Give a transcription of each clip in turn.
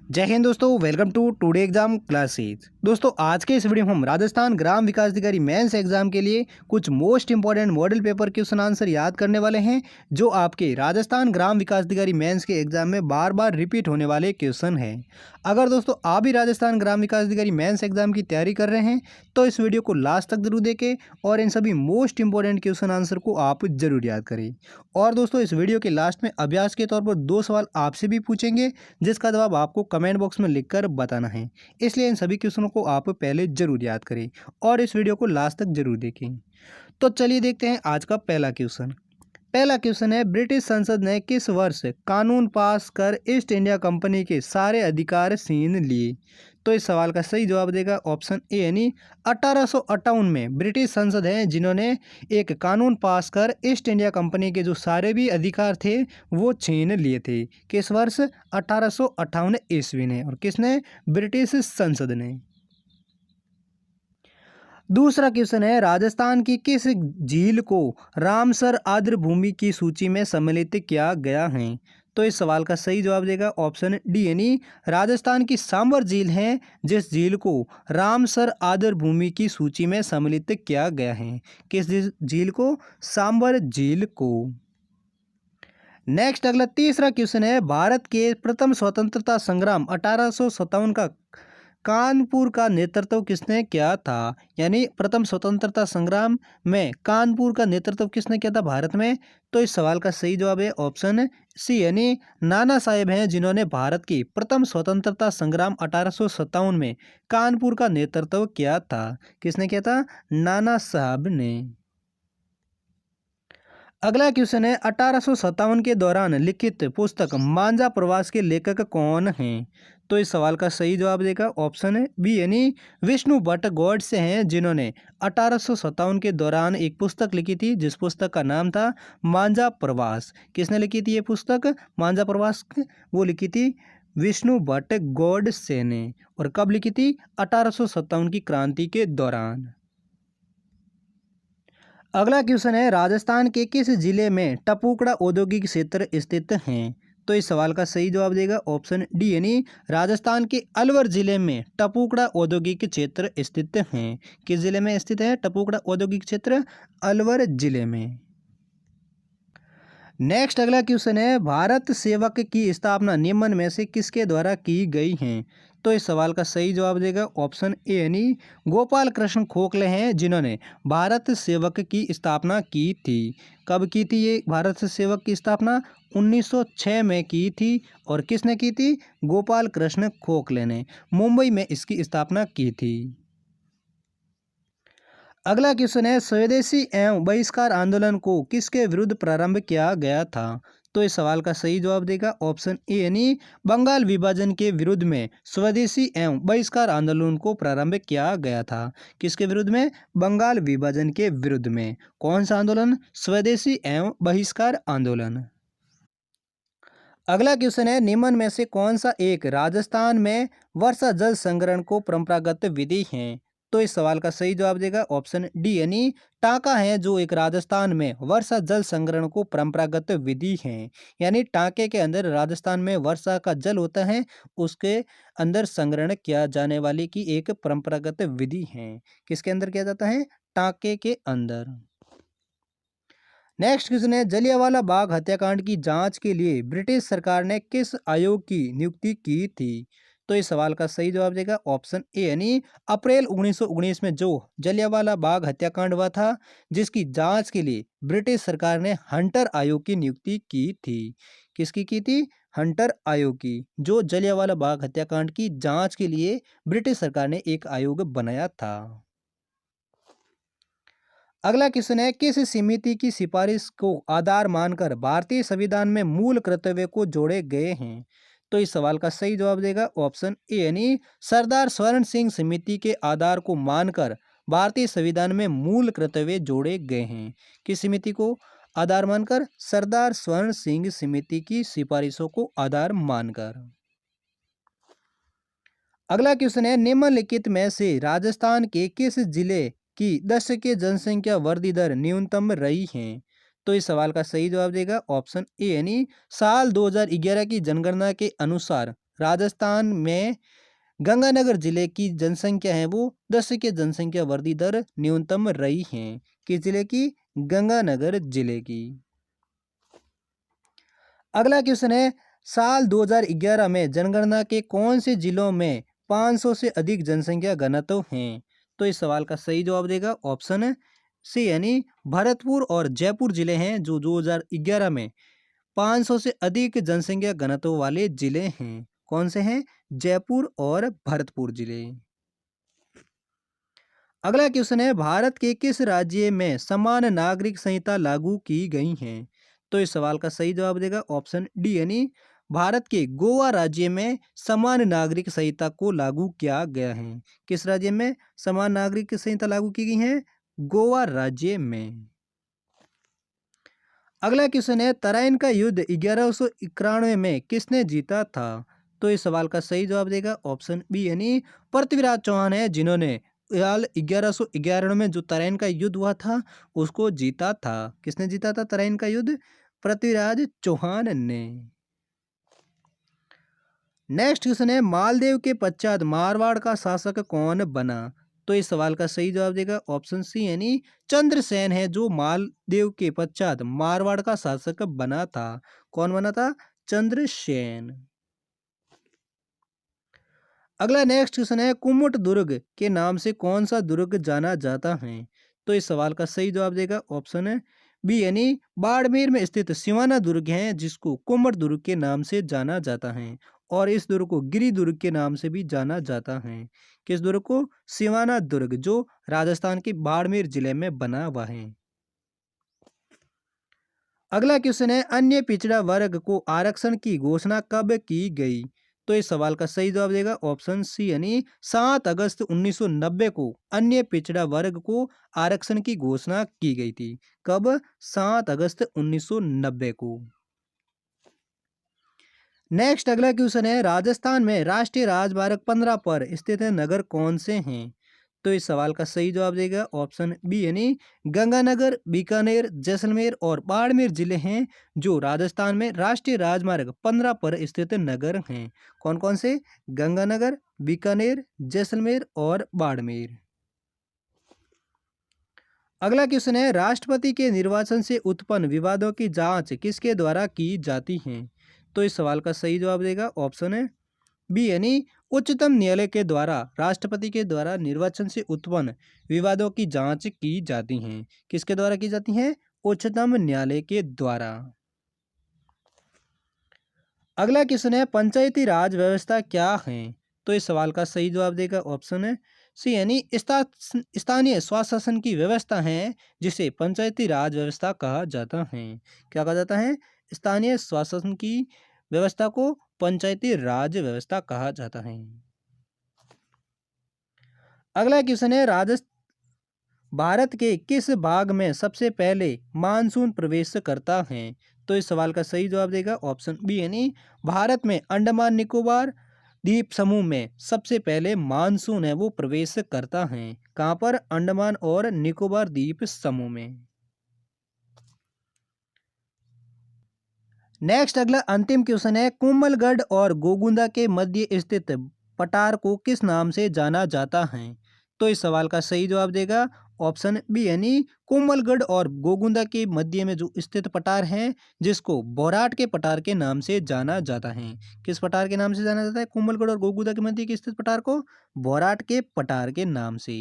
जय हिंद दोस्तों, welcome to today exam classes. दोस्तों आज के इस वीडियो में हम राजस्थान ग्राम विकास अधिकारी मेंस एग्जाम के लिए कुछ most important model paper question answer याद करने वाले हैं, जो आपके राजस्थान ग्राम विकास अधिकारी मेंस के एग्जाम में बार बार रिपीट होने वाले क्वेश्चन हैं। अगर दोस्तों आप भी राजस्थान ग्राम विकास अधिकारी मेंस एग्जाम की तैयारी कर रहे हैं तो इस वीडियो को लास्ट तक जरूर देखें और इन सभी मोस्ट इंपॉर्टेंट क्वेश्चन आंसर को आप जरूर याद करें। और दोस्तों इस वीडियो के लास्ट में अभ्यास के तौर पर 2 सवाल आपसे भी पूछेंगे, जिसका जवाब आपको कमेंट बॉक्स में लिखकर बताना है। इसलिए इन सभी क्वेश्चनों को आप पहले जरूर याद करें और इस वीडियो को लास्ट तक जरूर देखें। तो चलिए देखते हैं आज का पहला क्वेश्चन। पहला क्वेश्चन है, ब्रिटिश संसद ने किस वर्ष कानून पास कर ईस्ट इंडिया कंपनी के सारे अधिकार छीन लिए? तो इस सवाल का सही जवाब देगा ऑप्शन ए यानी 1858 में ब्रिटिश संसद है जिन्होंने एक कानून पास कर ईस्ट इंडिया कंपनी के जो सारे भी अधिकार थे वो छीन लिए थे। किस वर्ष? 1858 ईस्वी ने। और किसने? ब्रिटिश संसद ने। दूसरा क्वेश्चन है, राजस्थान की किस झील को रामसर आर्द्र भूमि की सूची में सम्मिलित किया गया है? तो इस सवाल का सही जवाब देगा ऑप्शन डी यानी राजस्थान की सांबर झील है, जिस झील को रामसर आर्द्र भूमि की सूची में सम्मिलित किया गया है। किस झील को? सांबर झील को। नेक्स्ट अगला तीसरा क्वेश्चन है, भारत के प्रथम स्वतंत्रता संग्राम 1857 का कानपुर का नेतृत्व किसने किया था? यानी प्रथम स्वतंत्रता संग्राम में कानपुर का नेतृत्व किसने किया था भारत में? तो इस सवाल का सही जवाब है ऑप्शन सी यानी नाना साहेब हैं, जिन्होंने भारत की प्रथम स्वतंत्रता संग्राम 1857 में कानपुर का नेतृत्व किया था। किसने किया था? नाना साहब ने। अगला क्वेश्चन है, 1857 के दौरान लिखित पुस्तक मांझा प्रवास के लेखक कौन हैं? तो इस सवाल का सही जवाब देगा ऑप्शन बी यानी विष्णु भट्ट गॉडसे हैं, जिन्होंने 1857 के दौरान एक पुस्तक लिखी थी, जिस पुस्तक का नाम था मांझा प्रवास। किसने लिखी थी ये पुस्तक मांझा प्रवास? वो लिखी थी विष्णु भट्ट गॉडसे ने। और कब लिखी थी? 1857 की क्रांति के दौरान। अगला क्वेश्चन है, राजस्थान के किस जिले में टपुकड़ा औद्योगिक क्षेत्र स्थित हैं? तो इस सवाल का सही जवाब देगा ऑप्शन डी यानी राजस्थान के अलवर जिले में टपुकड़ा औद्योगिक क्षेत्र स्थित हैं। किस जिले में स्थित है टपुकड़ा औद्योगिक क्षेत्र? अलवर जिले में। नेक्स्ट अगला क्वेश्चन है, भारत सेवक की स्थापना निम्न में से किसके द्वारा की गई है? तो इस सवाल का सही जवाब देगा ऑप्शन ए यानी गोपाल कृष्ण खोखले हैं, जिन्होंने भारत सेवक की स्थापना की थी। कब की थी ये भारत सेवक की स्थापना? 1906 में की थी। और किसने की थी? गोपाल कृष्ण खोखले ने मुंबई में इसकी स्थापना की थी। अगला क्वेश्चन है, स्वदेशी एवं बहिष्कार आंदोलन को किसके विरुद्ध प्रारंभ किया गया था? तो इस सवाल का सही जवाब देगा ऑप्शन ए यानी बंगाल विभाजन के विरुद्ध में स्वदेशी एवं बहिष्कार आंदोलन को प्रारंभ किया गया था। किसके विरुद्ध में? बंगाल विभाजन के विरुद्ध में। कौन सा आंदोलन? स्वदेशी एवं बहिष्कार आंदोलन। अगला क्वेश्चन है, निम्न में से कौन सा एक राजस्थान में वर्षा जल संग्रहण को परंपरागत विधि है? तो इस सवाल का सही जवाब देगा ऑप्शन डी यानी टांका है, जो एक राजस्थान में वर्षा जल संग्रहण को परंपरागत विधि है। यानी टांके के अंदर राजस्थान में वर्षा का जल होता है, उसके अंदर संग्रहण किया जाने वाली की एक परंपरागत विधि है। किसके अंदर किया जाता है? टांके के अंदर। नेक्स्ट क्वेश्चन है, जलियांवाला बाग हत्याकांड की जांच के लिए ब्रिटिश सरकार ने किस आयोग की नियुक्ति की थी? तो इस सवाल का सही जवाब देगा ऑप्शन ए यानी अप्रैल 1919 में जो जलियांवाला बाग हत्याकांड हुआ था, जिसकी जांच के लिए ब्रिटिश सरकार ने हंटर आयोग की नियुक्ति की थी। किसकी की थी? हंटर आयोग की, जो जलियांवाला बाग हत्याकांड की जांच के लिए ब्रिटिश सरकार ने एक आयोग बनाया था। अगला क्वेश्चन है, किस समिति की सिफारिश को आधार मानकर भारतीय संविधान में मूल कर्तव्य को जोड़े गए हैं? तो इस सवाल का सही जवाब देगा ऑप्शन ए यानी सरदार स्वर्ण सिंह समिति के आधार को मानकर भारतीय संविधान में मूल कर्तव्य जोड़े गए हैं। किस समिति को आधार मानकर? सरदार स्वर्ण सिंह समिति की सिफारिशों को आधार मानकर। अगला क्वेश्चन है, निम्नलिखित में से राजस्थान के किस जिले की दशकीय जनसंख्या वृद्धि दर न्यूनतम रही है? तो इस सवाल का सही जवाब देगा ऑप्शन ए यानी साल 2011 की जनगणना के अनुसार राजस्थान में गंगानगर जिले की जनसंख्या है वो 10 की जनसंख्या वृद्धि दर न्यूनतम रही है। किस जिले की? गंगानगर जिले की। अगला क्वेश्चन है, साल 2011 में जनगणना के कौन से जिलों में 500 से अधिक जनसंख्या घनत्व हैं? तो इस सवाल का सही जवाब देगा ऑप्शन सी यानी भरतपुर और जयपुर जिले हैं जो 2011 में 500 से अधिक जनसंख्या घनत्व वाले जिले हैं। कौन से हैं? जयपुर और भरतपुर जिले। अगला क्वेश्चन है, भारत के किस राज्य में समान नागरिक संहिता लागू की गई है? तो इस सवाल का सही जवाब देगा ऑप्शन डी यानी भारत के गोवा राज्य में समान नागरिक संहिता को लागू किया गया है। किस राज्य में समान नागरिक संहिता लागू की गई है? गोवा राज्य में। अगला क्वेश्चन है, तराइन का युद्ध 1191 में किसने जीता था? तो इस सवाल का सही जवाब देगा ऑप्शन बी यानी पृथ्वीराज चौहान है जिन्होंने 1111 में जो तराइन का युद्ध हुआ था उसको जीता था। किसने जीता था तराइन का युद्ध? पृथ्वीराज चौहान ने। नेक्स्ट क्वेश्चन है, मालदेव के पश्चात मारवाड़ का शासक कौन बना? तो इस सवाल का सही जवाब देगा ऑप्शन सी यानी चंद्रसेन है जो मालदेव के पश्चात मारवाड़ का शासक बना था। कौन बना था? चंद्रसेन। अगला नेक्स्ट क्वेश्चन है, कुमुट दुर्ग के नाम से कौन सा दुर्ग जाना जाता है? तो इस सवाल का सही जवाब देगा ऑप्शन है बी यानी बाड़मेर में स्थित सिवाना दुर्ग है जिसको कुमुट दुर्ग के नाम से जाना जाता है। और इस दुर्ग को गिरी दुर्ग के नाम से भी जाना जाता है। किस दुर्ग को? सिवाना दुर्ग जो राजस्थान के बाड़मेर जिले में बना हुआ है। अगला क्वेश्चन है, अन्य पिछड़ा वर्ग को आरक्षण की घोषणा कब की गई? तो इस सवाल का सही जवाब देगा ऑप्शन सी यानी 7 अगस्त 1990 को अन्य पिछड़ा वर्ग को आरक्षण की घोषणा की गई थी। कब? 7 अगस्त 1990 को। नेक्स्ट अगला क्वेश्चन है, राजस्थान में राष्ट्रीय राजमार्ग 15 पर स्थित नगर कौन से हैं? तो इस सवाल का सही जवाब देगा ऑप्शन बी यानी गंगानगर, बीकानेर, जैसलमेर और बाड़मेर जिले हैं जो राजस्थान में राष्ट्रीय राजमार्ग 15 पर स्थित नगर हैं। कौन कौन से? गंगानगर, बीकानेर, जैसलमेर और बाड़मेर। अगला क्वेश्चन है, राष्ट्रपति के निर्वाचन से उत्पन्न विवादों की जांच किसके द्वारा की जाती है? तो इस सवाल का सही जवाब देगा ऑप्शन है बी यानी उच्चतम न्यायालय के द्वारा राष्ट्रपति के द्वारा निर्वाचन से उत्पन्न विवादों की जांच की जाती हैं। किसके द्वारा की जाती हैं? उच्चतम न्यायालय के द्वारा। अगला क्वेश्चन है, पंचायती राज व्यवस्था क्या है? तो इस सवाल का सही जवाब देगा ऑप्शन है सी यानी स्थानीय स्वशासन की व्यवस्था है जिसे पंचायती राज व्यवस्था कहा जाता है। क्या कहा जाता है? स्थानीय स्वशासन की व्यवस्था को पंचायती राज व्यवस्था कहा जाता है। अगला क्वेश्चन है, भारत के किस भाग में सबसे पहले मानसून प्रवेश करता है? तो इस सवाल का सही जवाब देगा ऑप्शन बी यानी भारत में अंडमान निकोबार द्वीप समूह में सबसे पहले मानसून है वो प्रवेश करता है। कहाँ पर? अंडमान और निकोबार द्वीप समूह में। नेक्स्ट अगला अंतिम क्वेश्चन है, कोमलगढ़ और गोगुंदा के मध्य स्थित पठार को किस नाम से जाना जाता है? तो इस सवाल का सही जवाब देगा ऑप्शन बी यानी कोमलगढ़ और गोगुंदा के मध्य में जो स्थित पठार है जिसको बोराट के पठार के नाम से जाना जाता है। किस पठार के नाम से जाना जाता है कोमलगढ़ और गोगुंदा के मध्य के स्थित पठार को? बोराट के पठार के नाम से।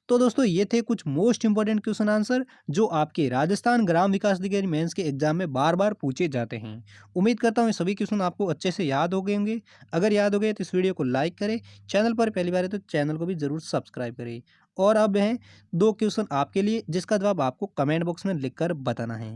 तो दोस्तों ये थे कुछ मोस्ट इंपॉर्टेंट क्वेश्चन आंसर जो आपके राजस्थान ग्राम विकास अधिकारी मेंस के एग्जाम में बार बार पूछे जाते हैं। उम्मीद करता हूँ ये सभी क्वेश्चन आपको अच्छे से याद हो गए होंगे। अगर याद हो गए तो इस वीडियो को लाइक करें, चैनल पर पहली बार है तो चैनल को भी जरूर सब्सक्राइब करें। और अब हैं 2 क्वेश्चन आपके लिए जिसका जवाब आपको कमेंट बॉक्स में लिखकर बताना है।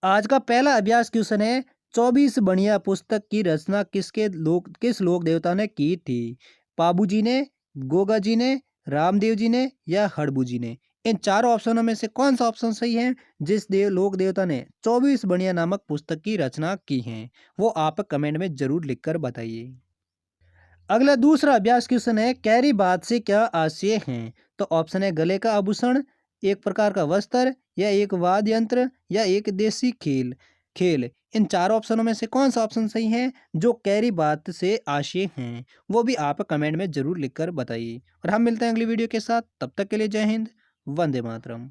आज का पहला अभ्यास क्वेश्चन है, 24 बनिया पुस्तक की रचना किस लोक देवता ने की थी? पाबू जी ने, गोगा जी ने, रामदेव जी ने या हड़बू जी ने? इन चारों ऑप्शनों में से कौन सा ऑप्शन सही है जिस लोक देवता ने 24 बनिया नामक पुस्तक की रचना की है? वो आप कमेंट में जरूर लिखकर बताइए। अगला दूसरा अभ्यास क्वेश्चन है, कैरी बात से क्या आशय है? तो ऑप्शन है गले का आभूषण, एक प्रकार का वस्त्र या एक वाद्य यंत्र या एक देसी खेल। खेल। इन चारों ऑप्शनों में से कौन सा ऑप्शन सही है जो कैरी बात से आशय हैं, वो भी आप कमेंट में ज़रूर लिखकर बताइए। और हम मिलते हैं अगली वीडियो के साथ, तब तक के लिए जय हिंद, वंदे मातरम।